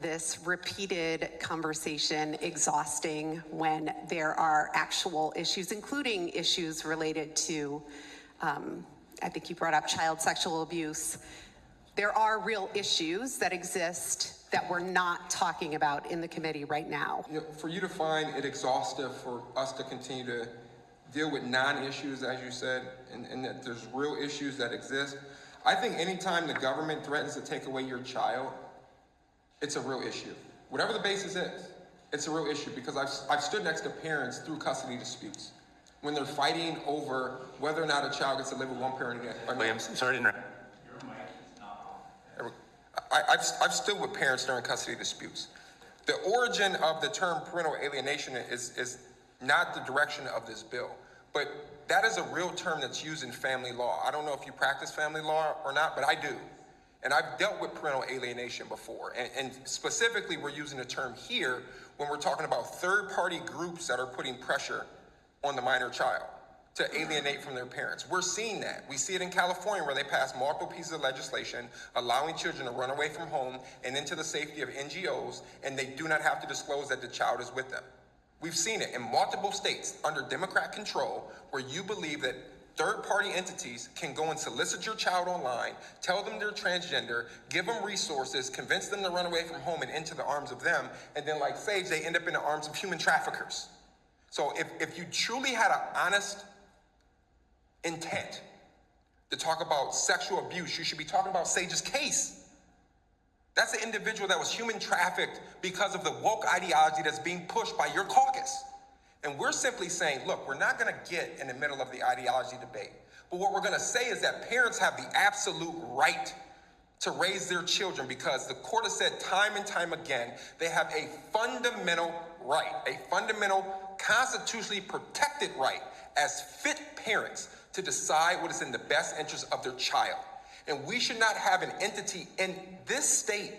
this repeated conversation exhausting when there are actual issues, including issues related to, I think you brought up child sexual abuse. There are real issues that exist that we're not talking about in the committee right now. You know, for you to find it exhaustive for us to continue to deal with non-issues, as you said, and that there's real issues that exist, I think anytime the government threatens to take away your child, it's a real issue. Whatever the basis is, it's a real issue, because I've stood next to parents through custody disputes when they're fighting over whether or not a child gets to live with one parent or not. Williams, sorry to interrupt. Your mic is not on. I've stood with parents during custody disputes. The origin of the term parental alienation is not the direction of this bill, but that is a real term that's used in family law. I don't know if you practice family law or not, but I do. And I've dealt with parental alienation before. And specifically, we're using the term here when we're talking about third-party groups that are putting pressure on the minor child to alienate from their parents. We're seeing that. We see it in California, where they pass multiple pieces of legislation allowing children to run away from home and into the safety of NGOs, and they do not have to disclose that the child is with them. We've seen it in multiple states under Democrat control, where you believe that third-party entities can go and solicit your child online, tell them they're transgender, give them resources, convince them to run away from home and into the arms of them, and then, like Sage, they end up in the arms of human traffickers. So if you truly had an honest intent to talk about sexual abuse, you should be talking about Sage's case. That's an individual that was human trafficked because of the woke ideology that's being pushed by your caucus. And we're simply saying, look, we're not gonna get in the middle of the ideology debate. But what we're gonna say is that parents have the absolute right to raise their children, because the court has said time and time again, they have a fundamental right, a fundamental constitutionally protected right as fit parents to decide what is in the best interest of their child. And we should not have an entity in this state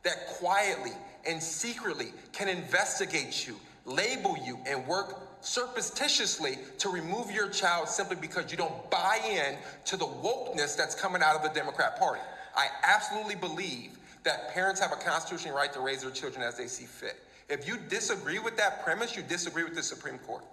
that quietly and secretly can investigate you, label you, and work surreptitiously to remove your child simply because you don't buy in to the wokeness that's coming out of the Democrat Party. I absolutely believe that parents have a constitutional right to raise their children as they see fit. If you disagree with that premise, you disagree with the Supreme Court.